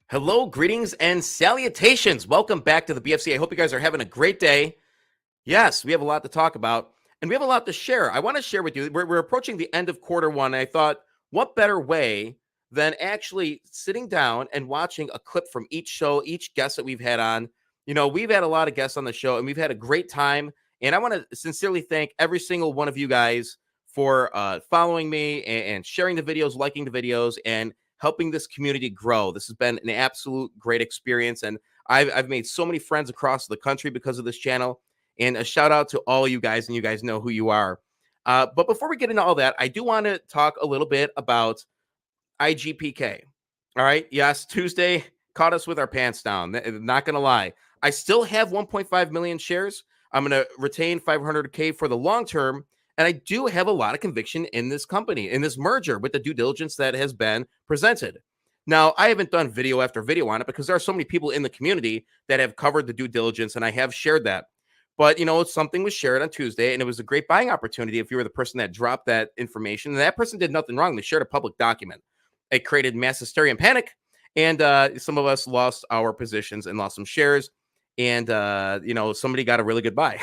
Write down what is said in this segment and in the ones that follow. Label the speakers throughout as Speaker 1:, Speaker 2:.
Speaker 1: Hello, greetings, and salutations. Welcome back to the BFC. I hope you guys are having a great day. Yes, we have a lot to talk about, and we have a lot to share. I want to share with you, we're approaching the end of quarter one, and I thought, what better way than actually sitting down and watching a clip from each show, each guest that we've had on. You know, we've had a lot of guests on the show, and we've had a great time, and I want to sincerely thank every single one of you guys for following me and sharing the videos, liking the videos, and helping this community grow. This has been an absolute great experience, and I've made so many friends across the country because of this channel. And a shout out to all you guys, and you guys know who you are. But before we get into all that, I do want to talk a little bit about IGPK. All right. Yes, Tuesday caught us with our pants down. Not going to lie. I still have 1.5 million shares. I'm going to retain 500K for the long term. And I do have a lot of conviction in this company, in this merger with the due diligence that has been presented. Now, I haven't done video after video on it because there are so many people in the community that have covered the due diligence, and I have shared that. But, you know, something was shared on Tuesday, and it was a great buying opportunity if you were the person that dropped that information. And that person did nothing wrong. They shared a public document. It created mass hysteria and panic, and some of us lost our positions and lost some shares. And, you know, somebody got a really good buy.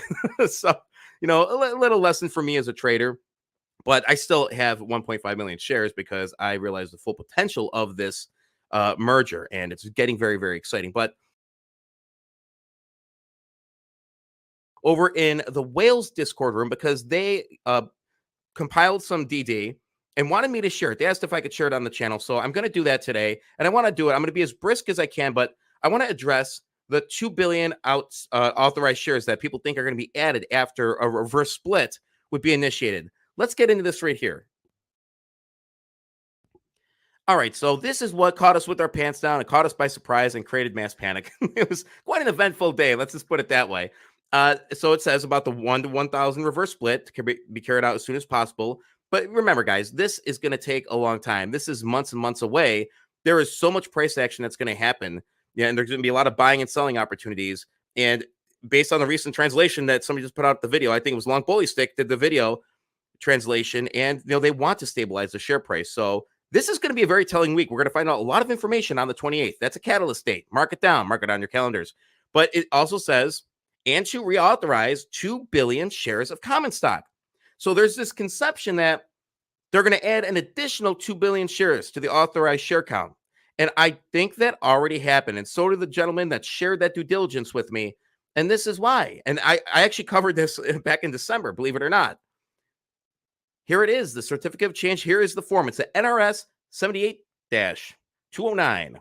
Speaker 1: So, you know, a little lesson for me as a trader, but I still have 1.5 million shares because I realize the full potential of this merger, and it's getting very, very exciting. But over in the Wales Discord room, because they compiled some DD and wanted me to share it. They asked if I could share it on the channel. So I'm going to do that today, and I want to do it. I'm going to be as brisk as I can, but I want to address the 2 billion authorized shares that people think are going to be added after a reverse split would be initiated. Let's get into this right here. All right, so this is what caught us with our pants down. It caught us by surprise and created mass panic. It was quite an eventful day. Let's just put it that way. So it says about the 1 to 1,000 reverse split can be carried out as soon as possible. But remember, guys, this is going to take a long time. This is months and months away. There is so much price action that's going to happen. Yeah, and there's going to be a lot of buying and selling opportunities. And based on the recent translation that somebody just put out the video, I think it was Long Bully Stick did the video translation, and you know they want to stabilize the share price. So this is going to be a very telling week. We're going to find out a lot of information on the 28th. That's a catalyst date. Mark it down. Mark it on your calendars. But it also says, and to reauthorize 2 billion shares of common stock. So there's this conception that they're going to add an additional 2 billion shares to the authorized share count. And I think that already happened. And so did the gentleman that shared that due diligence with me. And this is why. And I actually covered this back in December, believe it or not. Here it is, the certificate of change. Here is the form. It's the NRS 78-209.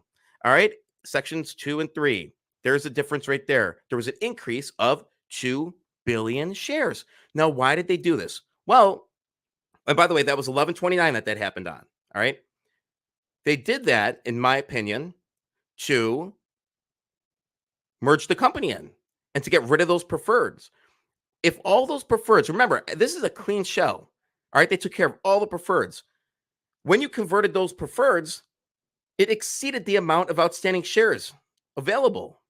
Speaker 1: All right, sections 2 and 3. There's a difference right there. There was an increase of 2 billion shares. Now, why did they do this? Well, and by the way, that was 11/29 that happened on. All right. They did that, in my opinion, to merge the company in and to get rid of those preferreds. If all those preferreds, remember, this is a clean shell. All right. They took care of all the preferreds. When you converted those preferreds, it exceeded the amount of outstanding shares available.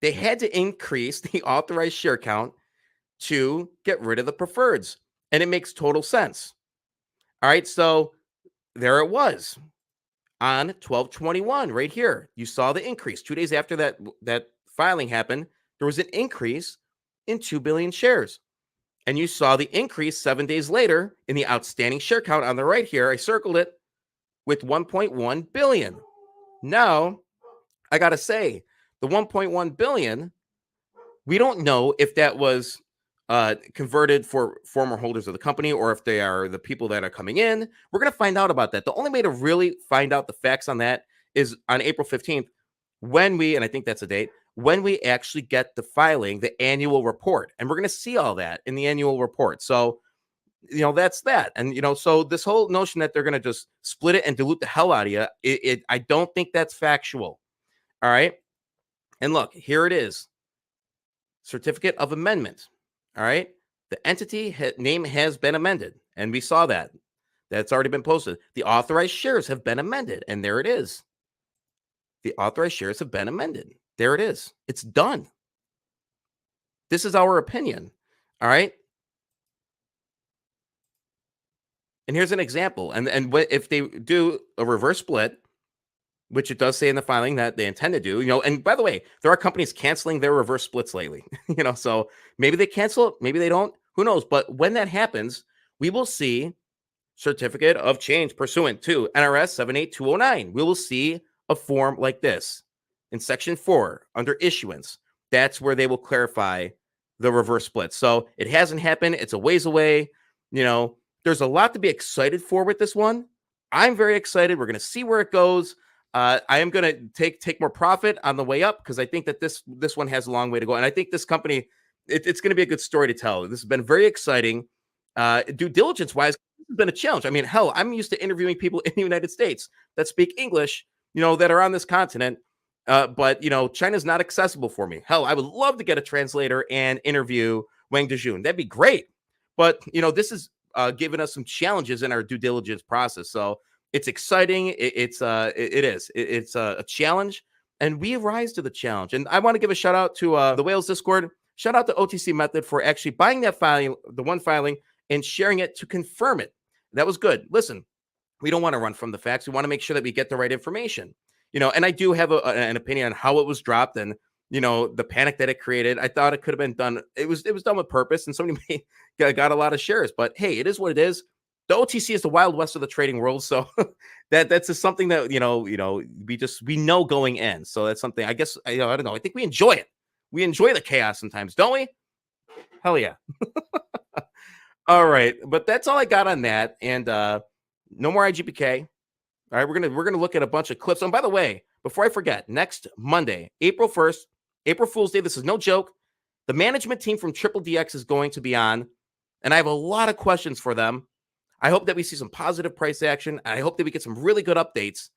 Speaker 1: They had to increase the authorized share count to get rid of the preferreds. And it makes total sense. All right. So there it was on 12/21 right here. You saw the increase 2 days after that filing happened. There was an increase in 2 billion shares. And you saw the increase 7 days later in the outstanding share count on the right here. I circled it with 1.1 billion. Now, I got to say, the 1.1 billion, we don't know if that was converted for former holders of the company or if they are the people that are coming in. We're going to find out about that. The only way to really find out the facts on that is on April 15th when we, and I think that's a date, when we actually get the filing, the annual report. And we're going to see all that in the annual report. So That's that. And so this whole notion that they're going to just split it and dilute the hell out of you, I don't think that's factual. All right. And look, here it is. Certificate of amendment. All right. The entity name has been amended, and we saw that. That's already been posted. The authorized shares have been amended, and there it is. The authorized shares have been amended. There it is. It's done. This is our opinion. All right. And here's an example. And if they do a reverse split, which it does say in the filing that they intend to do, and by the way, there are companies canceling their reverse splits lately, so maybe they cancel it, maybe they don't, who knows? But when that happens, we will see certificate of change pursuant to NRS 78209. We will see a form like this in section 4 under issuance. That's where they will clarify the reverse split. So it hasn't happened. It's a ways away. There's a lot to be excited for with this one. I'm very excited. We're going to see where it goes. I am going to take more profit on the way up because I think that this one has a long way to go. And I think this company, it's going to be a good story to tell. This has been very exciting. Due diligence wise, this has been a challenge. I mean, hell, I'm used to interviewing people in the United States that speak English, that are on this continent. But China's not accessible for me. Hell, I would love to get a translator and interview Wang Dejun. That'd be great. But this is giving us some challenges in our due diligence process. So it's exciting. It's a challenge, and we rise to the challenge. And I want to give a shout out to the Whales Discord. Shout out to OTC Method for actually buying that filing, the one filing, and sharing it to confirm it. That was good. Listen, we don't want to run from the facts. We want to make sure that we get the right information. And I do have an opinion on how it was dropped and the panic that it created. I thought it could have been done. It was done with purpose, and somebody got a lot of shares. But hey, it is what it is. The OTC is the Wild West of the trading world, so that's just something that we know going in. So that's something, I guess, I don't know. I think we enjoy it. We enjoy the chaos sometimes, don't we? Hell yeah! All right, but that's all I got on that, and no more IGPK. All right, we're gonna look at a bunch of clips. And by the way, before I forget, next Monday, April 1st, April Fool's Day. This is no joke. The management team from Triple DX is going to be on, and I have a lot of questions for them. I hope that we see some positive price action. I hope that we get some really good updates.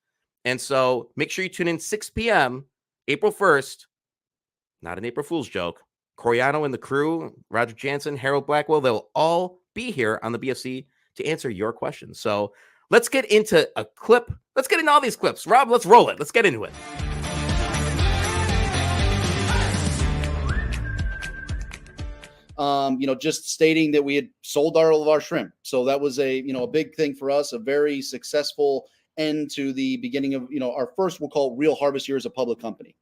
Speaker 1: And so make sure you tune in 6 p.m. April 1st. Not an April Fool's joke. Coriano and the crew, Roger Jansen, Harold Blackwell, they'll all be here on the BFC to answer your questions. So let's get into a clip. Let's get into all these clips. Rob, let's roll it. Let's get into it.
Speaker 2: Just stating that we had sold all of our shrimp. So that was a big thing for us, a very successful end to the beginning of, our first, we'll call it real harvest year as a public company.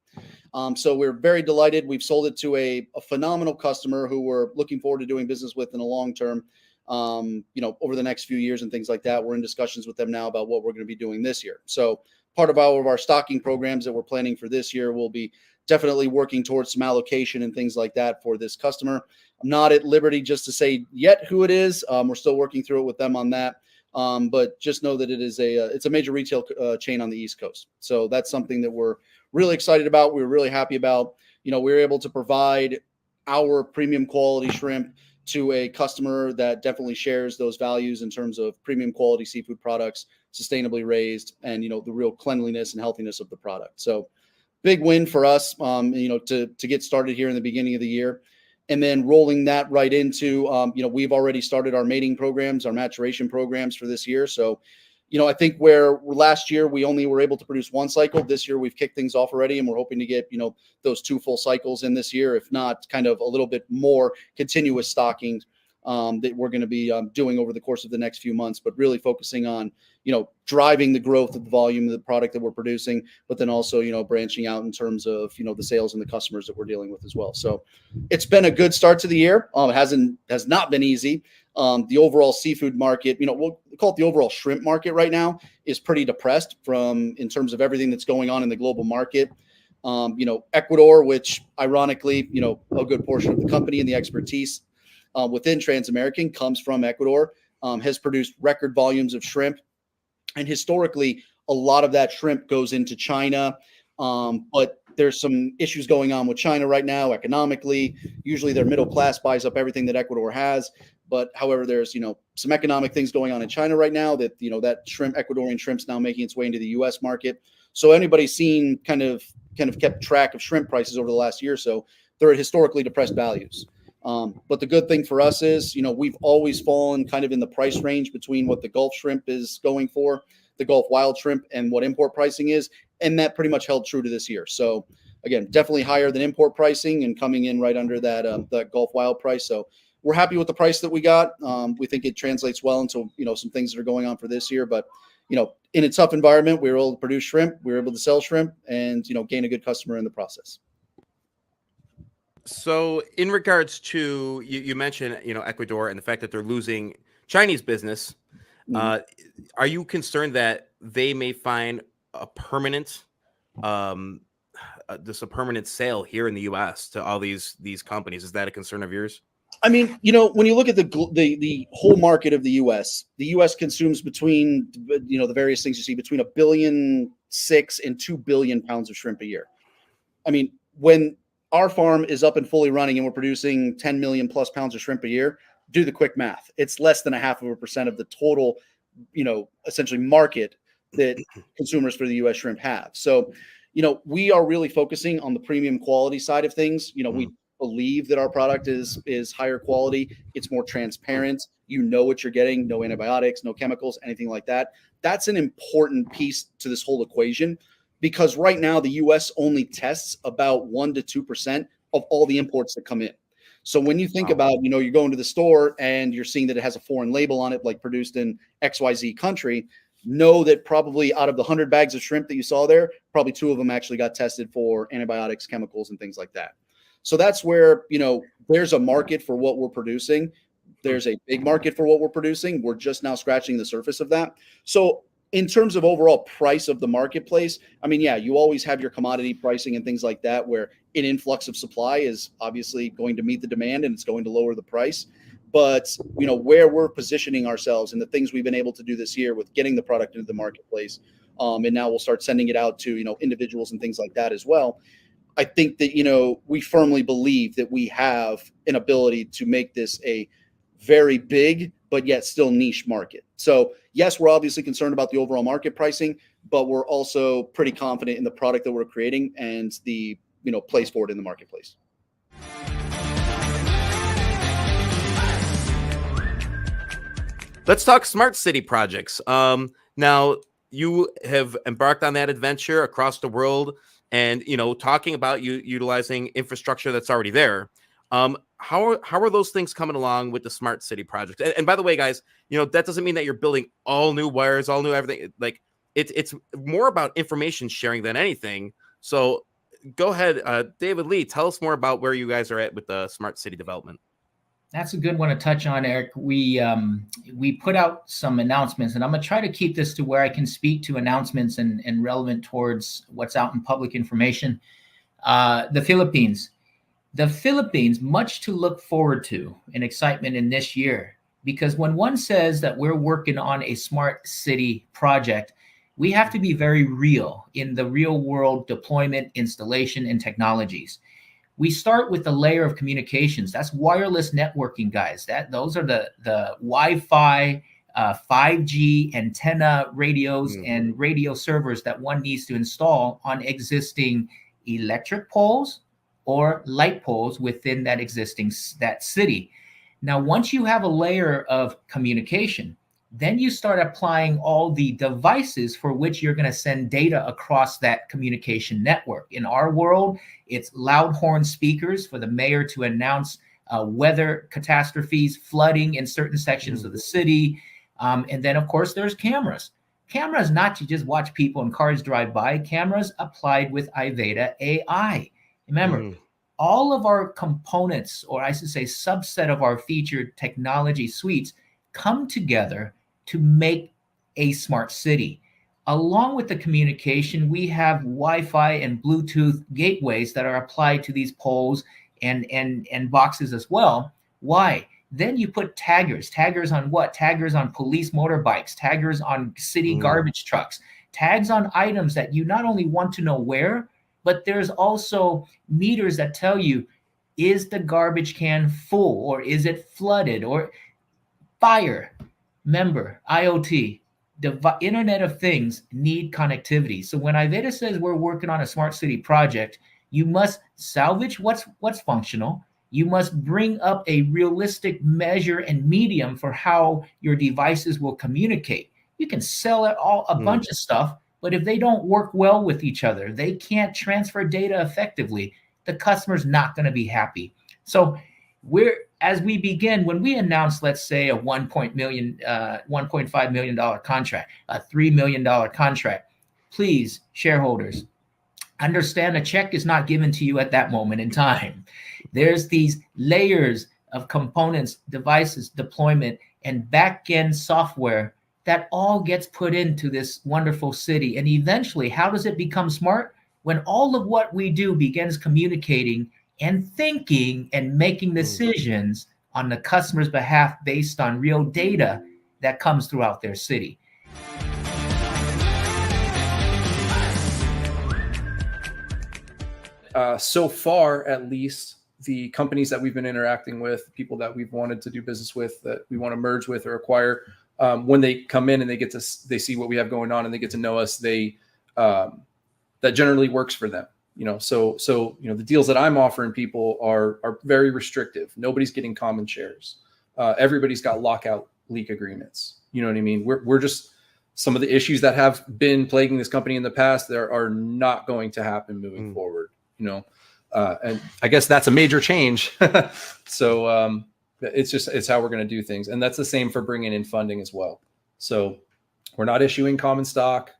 Speaker 2: So we're very delighted. We've sold it to a phenomenal customer who we're looking forward to doing business with in the long term, over the next few years and things like that. We're in discussions with them now about what we're going to be doing this year. So part of our stocking programs that we're planning for this year will be definitely working towards some allocation and things like that for this customer. I'm not at liberty just to say yet who it is. We're still working through it with them on that. But just know that it's a major retail chain on the East Coast. So that's something that we're really excited about. We're really happy about. We were able to provide our premium quality shrimp to a customer that definitely shares those values in terms of premium quality seafood products, sustainably raised, and the real cleanliness and healthiness of the product. So big win for us, to get started here in the beginning of the year. And then rolling that right into, we've already started our mating programs, our maturation programs for this year. So, I think where last year we only were able to produce one cycle, this year we've kicked things off already, and we're hoping to get, those 2 full cycles in this year, if not kind of a little bit more continuous stocking that we're going to be doing over the course of the next few months, but really focusing on, driving the growth of the volume of the product that we're producing, but then also, branching out in terms of, the sales and the customers that we're dealing with as well. So it's been a good start to the year. It has not been easy. The overall seafood market, we'll call it the overall shrimp market right now, is pretty depressed in terms of everything that's going on in the global market. Ecuador, which ironically, a good portion of the company and the expertise within Transamerican comes from Ecuador, has produced record volumes of shrimp. And historically, a lot of that shrimp goes into China. But there's some issues going on with China right now economically. Usually their middle class buys up everything that Ecuador has. But however, there's, some economic things going on in China right now that, that shrimp, Ecuadorian shrimp's now making its way into the U.S. market. So anybody's seen kind of kept track of shrimp prices over the last year or so, they're at historically depressed values. But the good thing for us is, we've always fallen kind of in the price range between what the Gulf shrimp is going for, the Gulf wild shrimp, and what import pricing is. And that pretty much held true to this year. So again, definitely higher than import pricing and coming in right under that Gulf wild price. So we're happy with the price that we got. We think it translates well into, some things that are going on for this year. But, in a tough environment, we were able to produce shrimp, we were able to sell shrimp, and, gain a good customer in the process.
Speaker 1: So in regards to, you mentioned, Ecuador and the fact that they're losing Chinese business, are you concerned that they may find a permanent, a permanent sale here in the U.S. to all these companies? Is that a concern of yours?
Speaker 2: I mean, when you look at the whole market of the U.S., consumes between, the various things you see, between 1.6 billion and 2 billion pounds of shrimp a year. I mean, when our farm is up and fully running and we're producing 10 million plus pounds of shrimp a year, do the quick math. It's less than 0.5% of the total, essentially market that consumers for the U.S. shrimp have. So, we are really focusing on the premium quality side of things. We believe that our product is higher quality. It's more transparent. What you're getting, no antibiotics, no chemicals, anything like that. That's an important piece to this whole equation, because right now the U.S. only tests about 1 to 2% of all the imports that come in. So when you think about, you're going to the store and you're seeing that it has a foreign label on it, like produced in XYZ country, know that probably out of the 100 bags of shrimp that you saw there, probably 2 of them actually got tested for antibiotics, chemicals, and things like that. So that's where, there's a market for what we're producing. There's a big market for what we're producing. We're just now scratching the surface of that. So in terms of overall price of the marketplace, I mean, yeah, you always have your commodity pricing and things like that, where an influx of supply is obviously going to meet the demand and it's going to lower the price. But, where we're positioning ourselves and the things we've been able to do this year with getting the product into the marketplace, and now we'll start sending it out to, individuals and things like that as well. I think that, we firmly believe that we have an ability to make this a very big, but yet still niche market. So yes, we're obviously concerned about the overall market pricing, but we're also pretty confident in the product that we're creating and the, place for it in the marketplace.
Speaker 1: Let's talk smart city projects. Now you have embarked on that adventure across the world, and talking about you utilizing infrastructure that's already there. How are those things coming along with the smart city project? And by the way, guys, that doesn't mean that you're building all new wires, all new everything. Like it's more about information sharing than anything. So go ahead, David Lee, tell us more about where you guys are at with the smart city development.
Speaker 3: That's a good one to touch on, Eric. We put out some announcements, and I'm going to try to keep this to where I can speak to announcements and relevant towards what's out in public information. The Philippines, much to look forward to and excitement in this year, because when one says that we're working on a smart city project, we have to be very real in the real world deployment, installation, and technologies. We start with the layer of communications. That's wireless networking, guys. Those are the Wi-Fi, 5G antenna radios and radio servers that one needs to install on existing electric poles or light poles within that city. Now, once you have a layer of communication, then you start applying all the devices for which you're going to send data across that communication network. In our world, it's loud horn speakers for the mayor to announce weather catastrophes, flooding in certain sections of the city. And then, of course, there's cameras. Cameras not to just watch people and cars drive by. Cameras applied with IVDA AI. Remember, all of our components, or I should say subset of our featured technology suites, come together to make a smart city. Along with the communication, we have Wi-Fi and Bluetooth gateways that are applied to these poles and boxes as well. Why? Then you put taggers. Taggers on what? Taggers on police motorbikes, taggers on city garbage trucks, tags on items that you not only want to know where, but there's also meters that tell you, is the garbage can full or is it flooded? Or Fire, member, IoT, Internet of Things need connectivity. So when IVDA says we're working on a smart city project, you must salvage what's functional. You must bring up a realistic measure and medium for how your devices will communicate. You can sell it all a bunch of stuff, but if they don't work well with each other, they can't transfer data effectively, the customer's not going to be happy. So as we begin, when we announce, let's say, a $1.5 million contract, a $3 million contract, please, shareholders, understand a check is not given to you at that moment in time. There's these layers of components, devices, deployment, and back-end software that all gets put into this wonderful city. And eventually, how does it become smart? When all of what we do begins communicating and thinking and making decisions on the customer's behalf based on real data that comes throughout their city.
Speaker 4: So far, at least, the companies that we've been interacting with, people that we've wanted to do business with, that we want to merge with or acquire, when they come in and they see what we have going on and they get to know us, that generally works for them. So the deals that I'm offering people are very restrictive. Nobody's getting common shares. Everybody's got lockout leak agreements. You know what I mean? We're just, some of the issues that have been plaguing this company in the past, there are not going to happen moving forward. And I guess that's a major change. So it's how we're going to do things. And that's the same for bringing in funding as well. So we're not issuing common stock,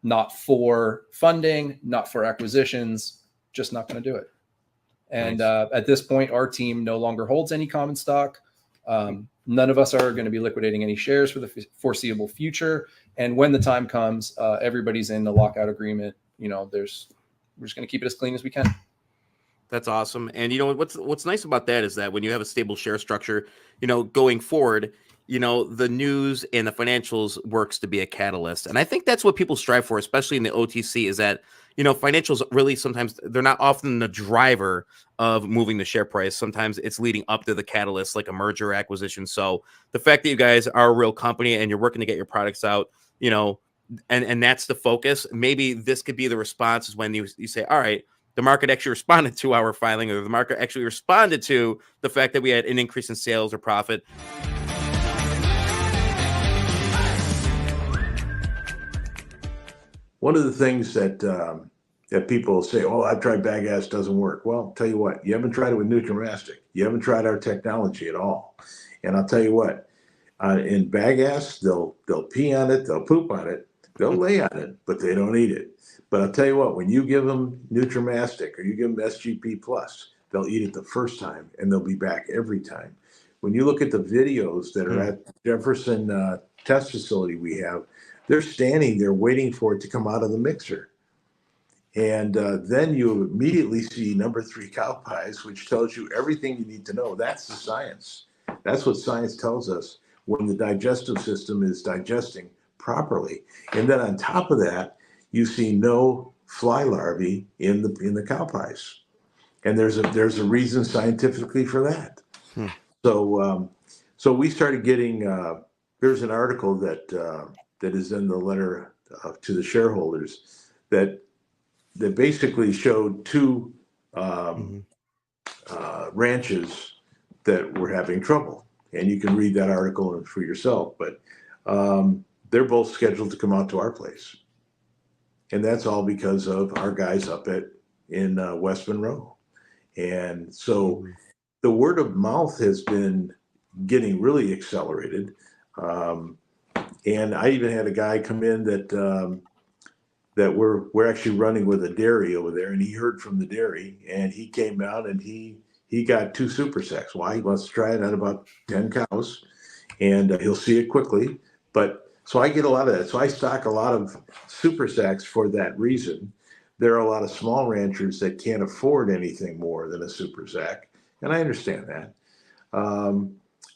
Speaker 4: not for funding, not for acquisitions, just not going to do it. And at this point, our team no longer holds any common stock. None of us are going to be liquidating any shares for the foreseeable future. And when the time comes, everybody's in the lockout agreement. We're just going to keep it as clean as we can.
Speaker 1: That's awesome. And what's nice about that is that when you have a stable share structure, going forward, the news and the financials works to be a catalyst. And I think that's what people strive for, especially in the OTC, is that, financials really sometimes they're not often the driver of moving the share price. Sometimes it's leading up to the catalyst, like a merger or acquisition. So the fact that you guys are a real company and you're working to get your products out, and that's the focus. Maybe this could be the response is when you say, all right, the market actually responded to our filing, or the market actually responded to the fact that we had an increase in sales or profit.
Speaker 5: One of the things that people say, oh, I've tried bagasse, doesn't work. Well, I'll tell you what, you haven't tried it with Nutramastic. You haven't tried our technology at all. And I'll tell you what, in bagasse, they'll pee on it, they'll poop on it, they'll lay on it, but they don't eat it. But I'll tell you what, when you give them Nutramastic or you give them SGP Plus, they'll eat it the first time and they'll be back every time. When you look at the videos that are at Jefferson test facility we have, they're standing there waiting for it to come out of the mixer. And then you immediately see number 3 cow pies, which tells you everything you need to know. That's the science. That's what science tells us when the digestive system is digesting properly. And then on top of that, you see no fly larvae in the cow pies. And there's a reason scientifically for that. So we started getting, there's an article that is in the letter to the shareholders that basically showed 2 ranches that were having trouble. And you can read that article for yourself, but they're both scheduled to come out to our place. And that's all because of our guys up in West Monroe. And so the word of mouth has been getting really accelerated. And I even had a guy come in that we're actually running with a dairy over there, and he heard from the dairy, and he came out and he got 2 super sacks. Why? He wants to try it on about 10 cows, and he'll see it quickly. But so I get a lot of that. So I stock a lot of super sacks for that reason. There are a lot of small ranchers that can't afford anything more than a super sack, and I understand that.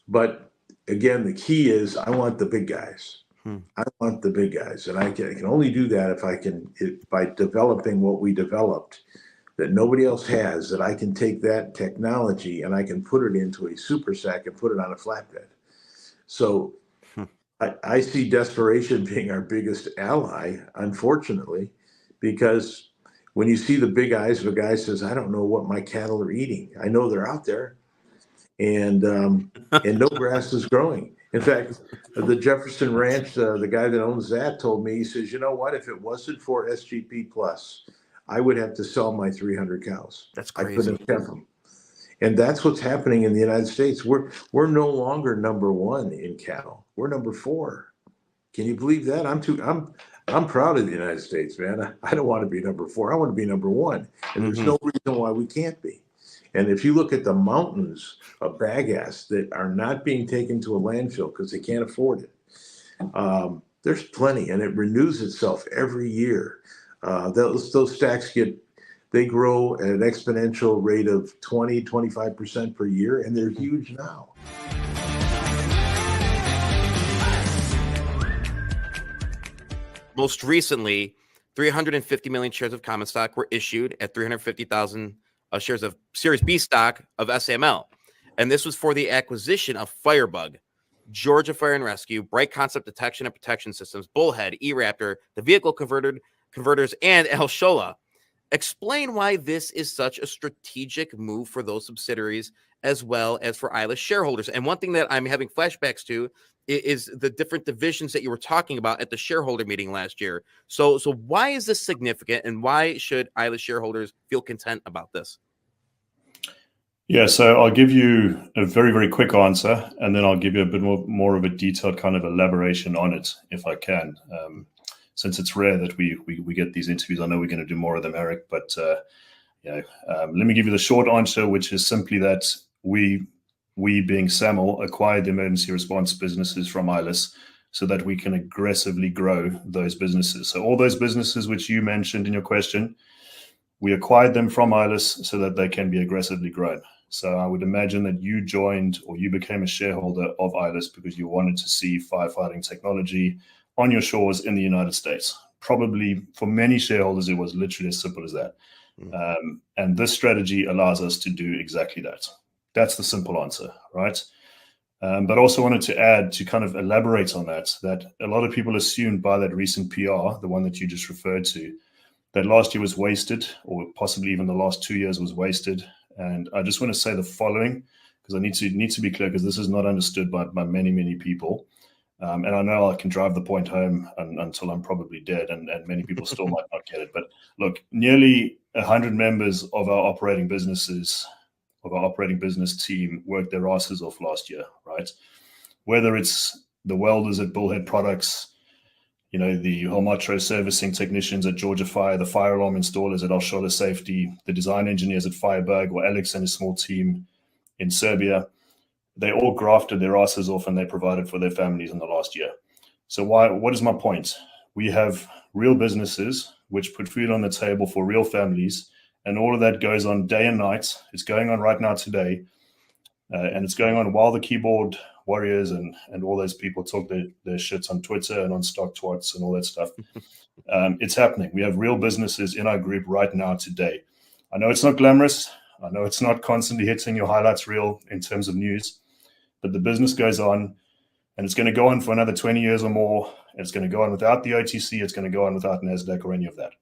Speaker 5: But again, the key is I want the big guys. I want the big guys, and I can only do that by developing what we developed that nobody else has, that I can take that technology and I can put it into a super sack and put it on a flatbed. So I see desperation being our biggest ally, unfortunately, because when you see the big eyes of a guy says, I don't know what my cattle are eating. I know they're out there, and no grass is growing. In fact, the Jefferson Ranch, the guy that owns that told me, he says, you know what, if it wasn't for SGP Plus, I would have to sell my 300 cows.
Speaker 1: That's
Speaker 5: I
Speaker 1: crazy.
Speaker 5: couldn't have kept them. And that's what's happening in the United States. We're no longer number one in cattle. We're number 4. Can you believe that? I'm proud of the United States, man. I don't want to be number 4. I want to be number 1. And there's no reason why we can't be. And if you look at the mountains of bagasse that are not being taken to a landfill because they can't afford it, there's plenty, and it renews itself every year. Those stacks they grow at an exponential rate of 20-25% per year, and they're huge now.
Speaker 1: Most recently, 350 million shares of common stock were issued at 350,000 shares of Series B stock of SAML. And this was for the acquisition of Firebug, Georgia Fire and Rescue, Bright Concept Detection and Protection Systems, Bullhead, E-Raptor, the Vehicle Converters, and El Shola. Explain why this is such a strategic move for those subsidiaries as well as for ILUS shareholders. And one thing that I'm having flashbacks to is the different divisions that you were talking about at the shareholder meeting last year. So why is this significant, and why should ILUS shareholders feel content about this?
Speaker 6: Yeah, so I'll give you a very, very quick answer, and then I'll give you a bit more of a detailed kind of elaboration on it, if I can. Since it's rare that we get these interviews, I know we're going to do more of them, Eric, but let me give you the short answer, which is simply that we being SAML acquired the emergency response businesses from ILUS so that we can aggressively grow those businesses. So all those businesses which you mentioned in your question, we acquired them from ILUS so that they can be aggressively grown. So I would imagine that you joined or you became a shareholder of ILUS because you wanted to see firefighting technology on your shores in the United States. Probably for many shareholders, it was literally as simple as that. And this strategy allows us to do exactly that. That's the simple answer, right? But also wanted to add, to kind of elaborate on that a lot of people assumed by that recent PR, the one that you just referred to, that last year was wasted, or possibly even the last 2 years was wasted. And I just want to say the following, because I need to be clear, because this is not understood by many, many people. And I know I can drive the point home until I'm probably dead, and many people still might not get it. But look, nearly 100 members of our operating business team worked their asses off last year, right? Whether it's the welders at Bullhead Products, the Holmatro servicing technicians at Georgia Fire, the fire alarm installers at El Shola Safety, the design engineers at Firebug, or Alex and his small team in Serbia, they all grafted their asses off and they provided for their families in the last year. So what is my point? We have real businesses which put food on the table for real families, and all of that goes on day and night. It's going on right now today, and it's going on while the keyboard warriors and all those people talk their shits on Twitter and on Stock Twats and all that stuff. It's happening. We have real businesses in our group right now today. I know it's not glamorous. I know it's not constantly hitting your highlights reel in terms of news, but the business goes on, and it's going to go on for another 20 years or more. It's going to go on without the OTC. It's going to go on without NASDAQ or any of that,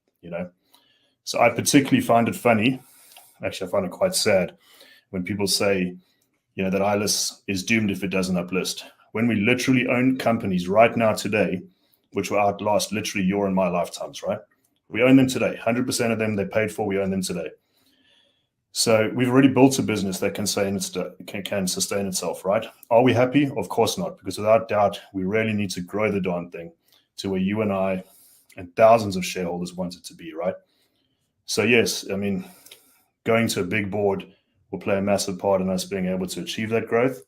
Speaker 6: So I particularly find it funny. Actually, I find it quite sad when people say, that ILUS is doomed if it doesn't uplist. When we literally own companies right now today, which will outlast literally your and my lifetimes, right? We own them today. 100% of them they paid for, we own them today. So we've already built a business that can sustain itself, right? Are we happy? Of course not, because without doubt, we really need to grow the darn thing to where you and I and thousands of shareholders want it to be, right? So yes, going to a big board will play a massive part in us being able to achieve that growth,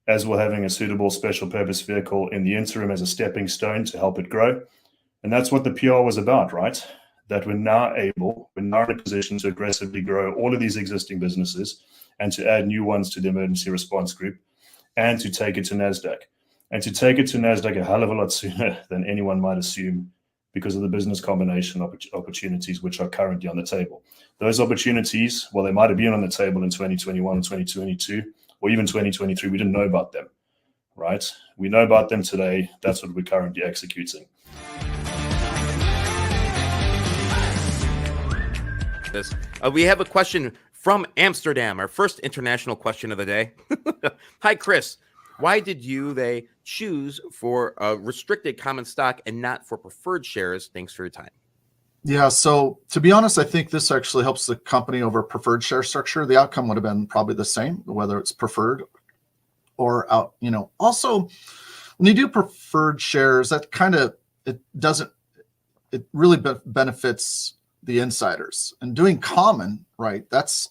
Speaker 6: as well having a suitable special purpose vehicle in the interim as a stepping stone to help it grow. And that's what the PR was about, right? That we're now in a position to aggressively grow all of these existing businesses and to add new ones to the emergency response group and to take it to NASDAQ. And to take it to NASDAQ a hell of a lot sooner than anyone might assume because of the business combination opportunities which are currently on the table. Those opportunities, well, they might have been on the table in 2021, 2022, or even 2023. We didn't know about them, right? We know about them today. That's what we're currently executing.
Speaker 1: We have a question from Amsterdam, our first international question of the day. Hi, Chris. Why did they choose for restricted common stock and not for preferred shares? Thanks for your time.
Speaker 7: Yeah, so to be honest, I think this actually helps the company over preferred share structure. The outcome would have been probably the same, whether it's preferred or out. Also, when you do preferred shares, that it really benefits the insiders. And doing common, right? That's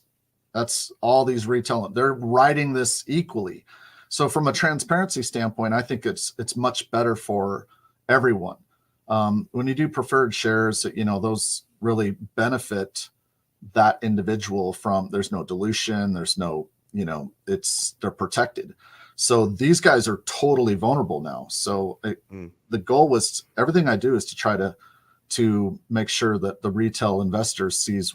Speaker 7: all these retail. They're writing this equally. So from a transparency standpoint, I think it's much better for everyone. When you do preferred shares, those really benefit that individual from, there's no dilution, there's no, they're protected. So these guys are totally vulnerable now. So the goal was, everything I do is to try to make sure that the retail investor sees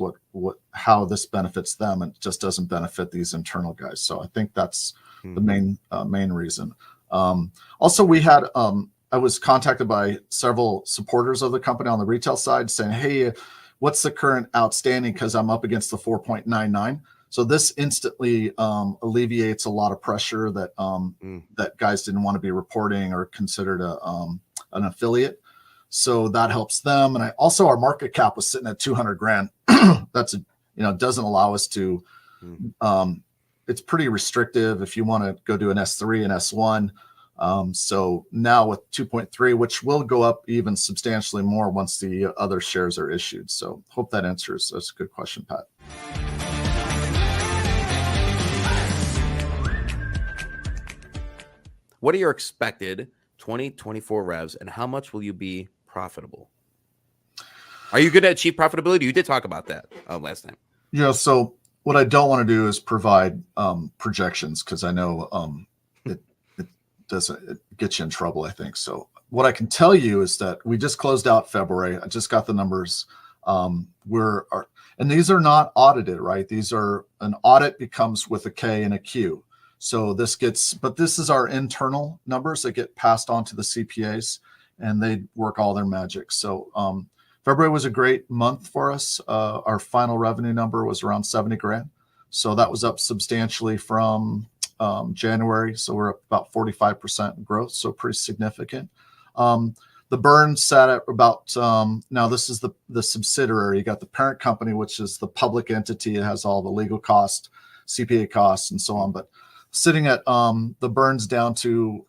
Speaker 7: how this benefits them, and it just doesn't benefit these internal guys. So I think that's the main reason. Also, we had, I was contacted by several supporters of the company on the retail side saying, hey, what's the current outstanding? Because I'm up against the 4.99. So this instantly alleviates a lot of pressure that that guys didn't want to be reporting or considered an affiliate. So that helps them. And also our market cap was sitting at 200 grand. That's doesn't allow us to. It's pretty restrictive if you want to go to an S3 and S1. So now with 2.3, which will go up even substantially more once the other shares are issued. So hope that answers. That's a good question, Pat.
Speaker 1: What are your expected 2024 revs, and how much will you be profitable? Are you going to achieve profitability? You did talk about that last time.
Speaker 7: Yeah. So what I don't want to do is provide projections, because I know it gets you in trouble, I think. So what I can tell you is that we just closed out February. I just got the numbers. And these are not audited, right? These are, an audit becomes with a K and a Q. So this is our internal numbers that get passed on to the CPAs, and they work all their magic. So February was a great month for us. Our final revenue number was around 70 grand. So that was up substantially from January. So we're up about 45% growth. So pretty significant. The burn sat at about, now this is the subsidiary. You got the parent company, which is the public entity. It has all the legal costs, CPA costs, and so on. But sitting at the burns down to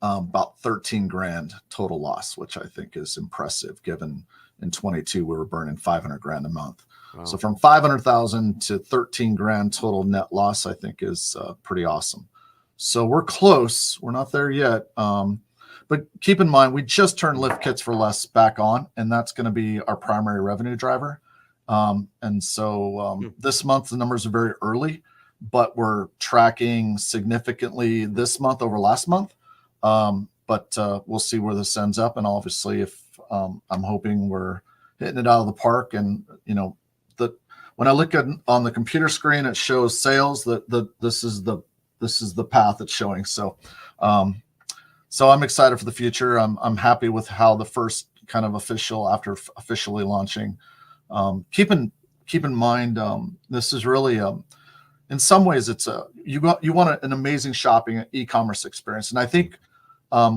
Speaker 7: about 13 grand total loss, which I think is impressive given in 22 we were burning 500 grand a month. Wow. So from 500,000 to 13 grand total net loss, I think is pretty awesome. So we're close. We're not there yet. But keep in mind, we just turned Lift Kits for Less back on, and that's going to be our primary revenue driver. And so this month, the numbers are very early, but we're tracking significantly this month over last month. But we'll see where this ends up. And obviously, if I'm hoping we're hitting it out of the park, and when I look at on the computer screen, it shows sales. This is the path it's showing. So I'm excited for the future. I'm happy with how the first kind of after officially launching. Keep in mind, this is really in some ways it's you want an amazing shopping e-commerce experience, and I think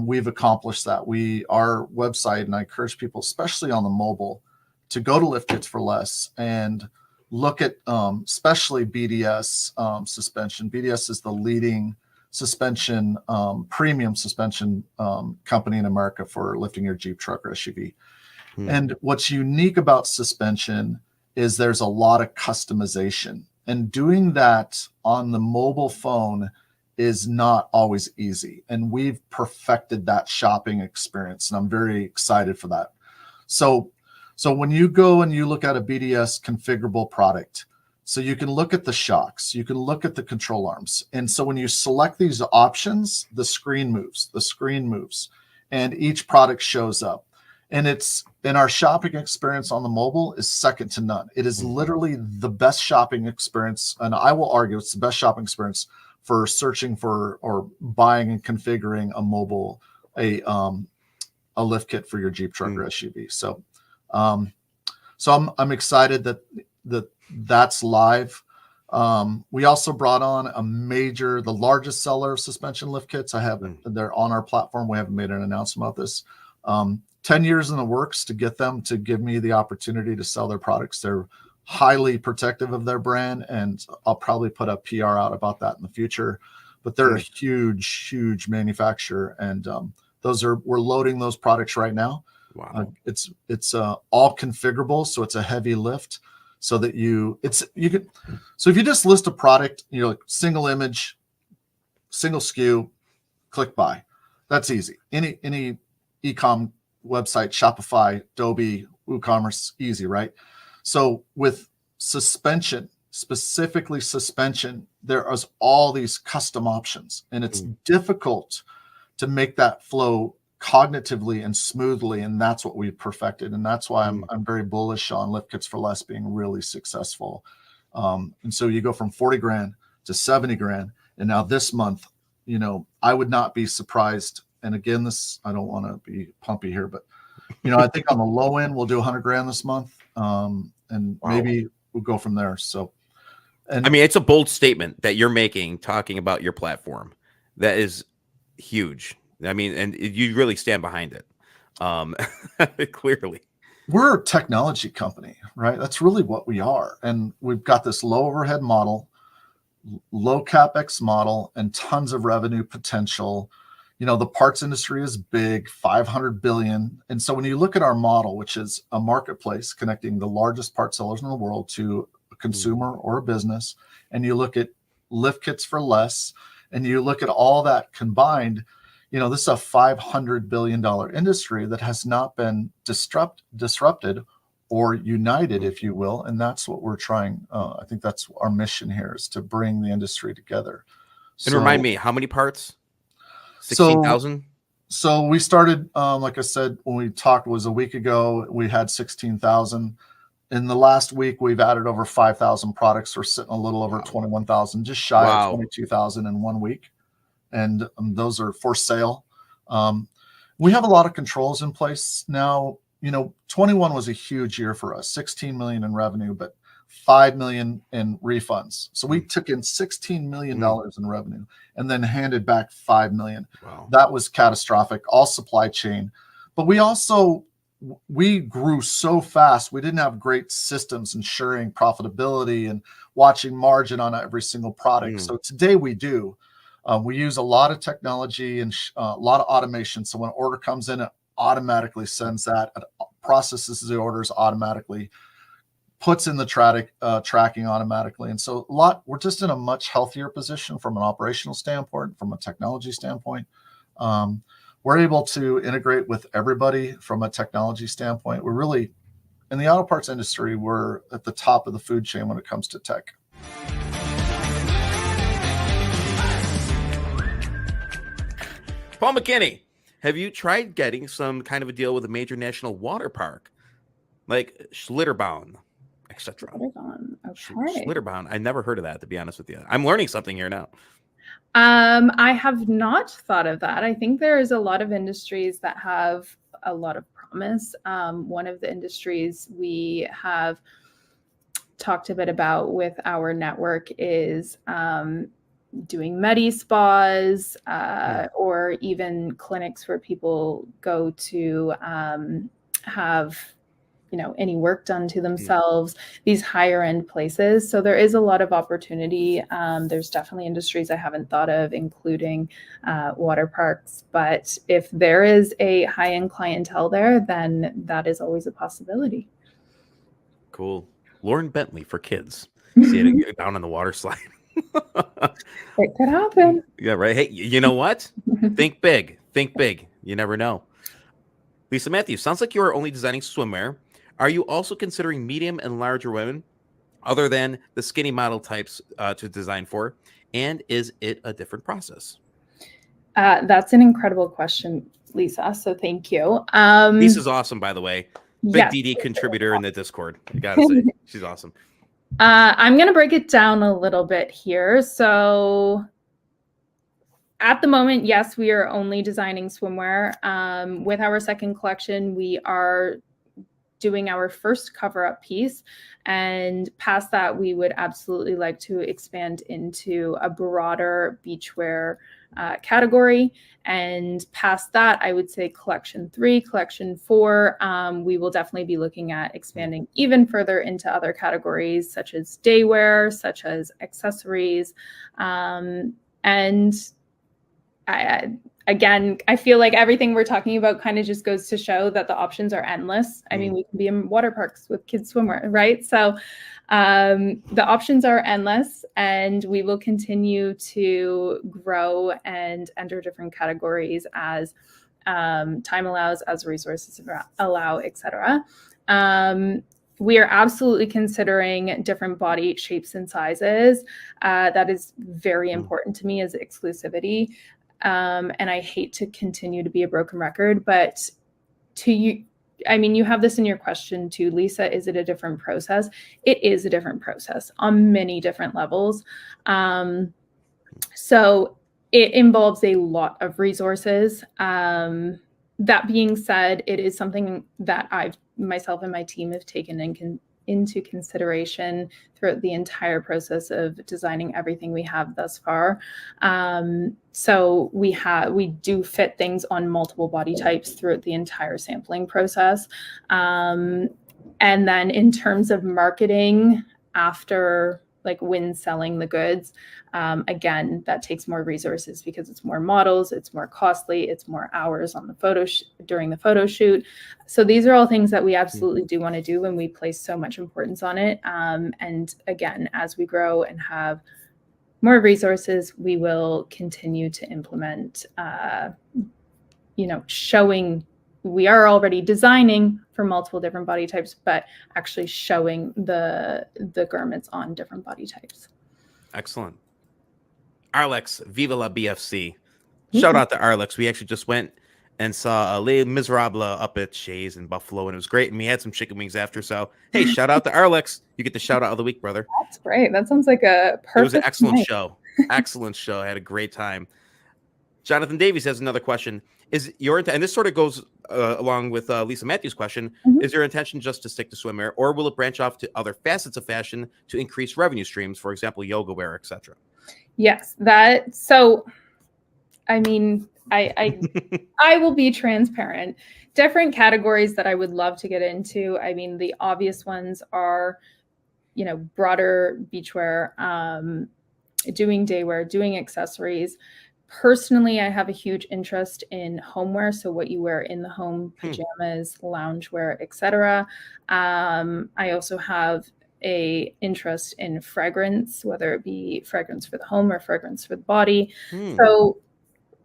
Speaker 7: we've accomplished that. Our website, and I encourage people, especially on the mobile, to go to Lift Kits for Less and look at especially BDS suspension. BDS is the leading suspension, premium suspension company in America for lifting your Jeep, truck, or SUV. And what's unique about suspension is there's a lot of customization, and doing that on the mobile phone is not always easy. And we've perfected that shopping experience, and I'm very excited for that. So when you go and you look at a BDS configurable product, so you can look at the shocks, you can look at the control arms. And so when you select these options, the screen moves, and each product shows up. And our shopping experience on the mobile is second to none. It is literally the best shopping experience. And I will argue it's the best shopping experience for searching for or buying and configuring a lift kit for your Jeep truck or SUV. So I'm excited that's live. We also brought on the largest seller of suspension lift kits. They're on our platform. We haven't made an announcement about this. 10 years in the works to get them to give me the opportunity to sell their products. They're highly protective of their brand, and I'll probably put a PR out about that in the future. But they're a huge manufacturer, and we're loading those products right now.
Speaker 1: Wow.
Speaker 7: It's all configurable, so it's a heavy lift, so that so if you just list a product, single image, single SKU, click buy. That's easy. Any e-com website, Shopify, Adobe, WooCommerce, easy, right? So with suspension, specifically suspension, there is all these custom options, and it's difficult to make that flow cognitively and smoothly, and that's what we've perfected, and that's why I'm very bullish on lift kits for less being really successful. And so you go from 40 grand to 70 grand, and now this month, I would not be surprised. And again, I don't want to be pumpy here, but I think on the low end we'll do 100 grand this month, and maybe we'll go from there. So, and
Speaker 1: I mean, it's a bold statement that you're making, talking about your platform. That is huge. I mean, and you really stand behind it. Clearly.
Speaker 7: We're a technology company, right? That's really what we are. And we've got this low overhead model, low CapEx model, and tons of revenue potential. The parts industry is big, 500 billion. And so when you look at our model, which is a marketplace connecting the largest part sellers in the world to a consumer or a business, and you look at lift kits for less, and you look at all that combined, this is a $500 billion industry that has not been disrupted or united, if you will. And that's what we're trying. I think that's our mission here, is to bring the industry together.
Speaker 1: And remind me, how many parts? 16,000?
Speaker 7: So we started, like I said, when we talked was a week ago, we had 16,000. In the last week, we've added over 5,000 products. We're sitting a little over 21,000, just shy of 22,000 in 1 week. And those are for sale. We have a lot of controls in place now. 21 was a huge year for us, 16 million in revenue, but 5 million in refunds. So we took in $16 million in revenue and then handed back 5 million.
Speaker 1: Wow.
Speaker 7: That was catastrophic, all supply chain. But we grew so fast. We didn't have great systems ensuring profitability and watching margin on every single product. So today we do. We use a lot of technology and a lot of automation. So when an order comes in, it automatically sends that, it processes the orders automatically, puts in the tracking automatically. And so we're just in a much healthier position from an operational standpoint, from a technology standpoint. We're able to integrate with everybody from a technology standpoint. We're really, in the auto parts industry, we're at the top of the food chain when it comes to tech.
Speaker 1: Paul McKinney, have you tried getting some kind of a deal with a major national water park, like Schlitterbahn, etc.?
Speaker 8: Schlitterbahn, okay.
Speaker 1: Schlitterbahn. I never heard of that, to be honest with you. I'm learning something here now.
Speaker 8: I have not thought of that. I think there is a lot of industries that have a lot of promise. One of the industries we have talked a bit about with our network is doing medi spas or even clinics where people go to have any work done to themselves, these higher end places. So there is a lot of opportunity. There's definitely industries I haven't thought of, including water parks. But if there is a high end clientele there, then that is always a possibility.
Speaker 1: Cool. Lauren Bentley for kids. See it down on the water slide.
Speaker 8: It could happen.
Speaker 1: Yeah, right. Hey, you know what? Think big. Think big. You never know. Lisa Matthews, sounds like you are only designing swimwear. Are you also considering medium and larger women other than the skinny model types to design for? And is it a different process?
Speaker 8: That's an incredible question, Lisa. So thank you.
Speaker 1: Lisa's awesome, by the way. Big
Speaker 8: yes,
Speaker 1: DD contributor in the Discord. You gotta say, she's awesome.
Speaker 8: I'm going to break it down a little bit here. So at the moment, yes, we are only designing swimwear. With our second collection, we are doing our first cover-up piece, and past that, we would absolutely like to expand into a broader beachwear category. And past that, I would say collection 3, collection 4, we will definitely be looking at expanding even further into other categories such as daywear, such as accessories, and again, I feel like everything we're talking about kind of just goes to show that the options are endless. I mean, we can be in water parks with kids swimwear, right? So the options are endless, and we will continue to grow and enter different categories as time allows, as resources allow, etc. We are absolutely considering different body shapes and sizes. That is very important to me as exclusivity. And I hate to continue to be a broken record, but to you, I mean, you have this in your question too, Lisa, is it a different process? It is a different process on many different levels. So it involves a lot of resources. That being said, it is something that I've myself and my team have taken into consideration throughout the entire process of designing everything we have thus far. So we do fit things on multiple body types throughout the entire sampling process. And then in terms of marketing after, like when selling the goods, again, that takes more resources because it's more models, it's more costly, it's more hours on the during the photo shoot. So these are all things that we absolutely do want to do when we place so much importance on it. And again, as we grow and have more resources, we will continue to implement, showing. We are already designing for multiple different body types, but actually showing the garments on different body types.
Speaker 1: Excellent. Arlex, Viva la BFC. Shout out to Arlex. We actually just went and saw Les Miserables up at Shays in Buffalo, and it was great. And we had some chicken wings after. So, hey, shout out to Arlex. You get the shout out of the week, brother.
Speaker 8: That's great. That sounds like a perfect
Speaker 1: It was an excellent
Speaker 8: night.
Speaker 1: show. Excellent show. I had a great time. Jonathan Davies has another question. Is your and this sort of goes along with Lisa Matthews' question, is your intention just to stick to swimwear, or will it branch off to other facets of fashion to increase revenue streams, for example, yoga wear, etc.?
Speaker 8: Yes, I mean, I will be transparent. Different categories that I would love to get into. I mean, the obvious ones are, broader beachwear, doing daywear, doing accessories. Personally, I have a huge interest in homeware, so what you wear in the home, pajamas, loungewear, etc. I also have a interest in fragrance, whether it be fragrance for the home or fragrance for the body. So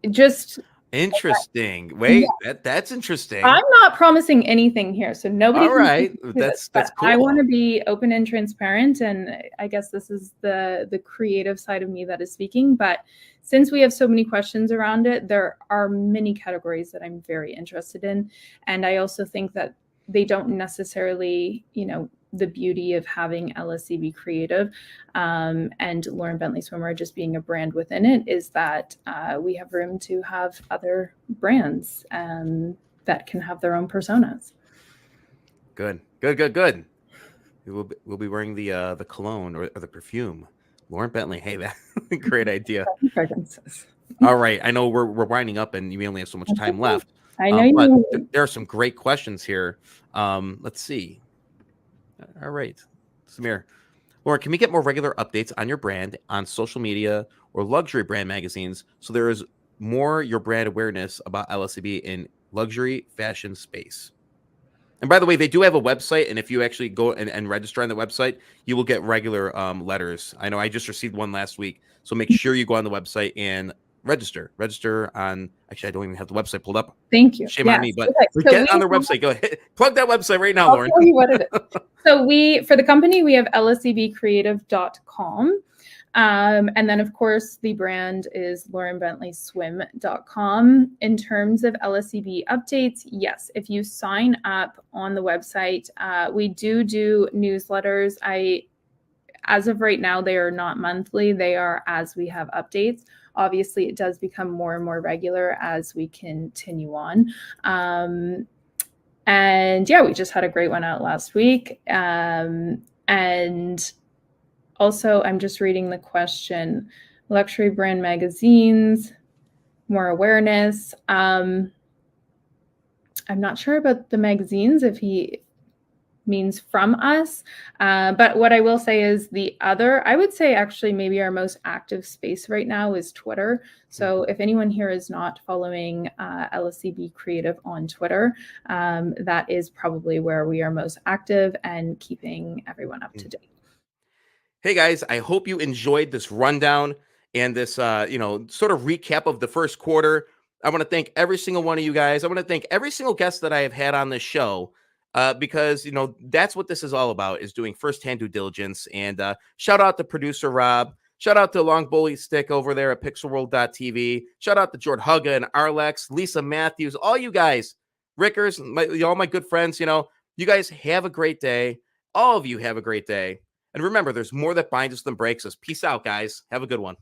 Speaker 8: just
Speaker 1: interesting. Wait, that's interesting.
Speaker 8: I'm not promising anything here, so nobody.
Speaker 1: All right, that's cool.
Speaker 8: I want to be open and transparent, and I guess this is the creative side of me that is speaking. But since we have so many questions around it, there are many categories that I'm very interested in, and I also think that they don't necessarily, the beauty of having LSEB Creative and Lauren Bentley Swimwear just being a brand within it is that we have room to have other brands that can have their own personas.
Speaker 1: Good. We'll be wearing the cologne or the perfume. Lauren Bentley. Hey, that's a great idea.
Speaker 8: Fragrances.
Speaker 1: All right. I know we're winding up and we only have so much time left.
Speaker 8: I know
Speaker 1: but there are some great questions here. Let's see. All right. Samir. Lauren, can we get more regular updates on your brand on social media or luxury brand magazines so there is more your brand awareness about LSEB in luxury fashion space? And by the way, they do have a website, and if you actually go and register on the website, you will get regular letters. I know I just received one last week, so make sure you go on the website and register on. Actually, I don't even have the website pulled up.
Speaker 8: Thank you.
Speaker 1: Shame on me, but get on their website. Go ahead, plug that website right now, Lauren.
Speaker 8: I'll tell you what it is. So for the company, we have lsebcreative.com. And then, of course, the brand is laurenbentleyswim.com. In terms of LSEB updates, yes, if you sign up on the website, we do newsletters. as of right now, they are not monthly. They are as we have updates. Obviously, it does become more and more regular as we continue on. And yeah, we just had a great one out last week. And also, I'm just reading the question, luxury brand magazines, more awareness. I'm not sure about the magazines, if he means from us. But what I will say is I would say actually maybe our most active space right now is Twitter. So if anyone here is not following LSEB Creative on Twitter, that is probably where we are most active and keeping everyone up to date.
Speaker 1: Hey guys, I hope you enjoyed this rundown and this, sort of recap of the first quarter. I want to thank every single one of you guys. I want to thank every single guest that I have had on this show. Because, that's what this is all about, is doing firsthand due diligence. And shout out to producer Rob. Shout out to Long Bully Stick over there at pixelworld.tv. Shout out to Jord Hugga and Arlex, Lisa Matthews, all you guys, Rickers, all my good friends. You guys have a great day. All of you have a great day. And remember, there's more that binds us than breaks us. Peace out, guys. Have a good one.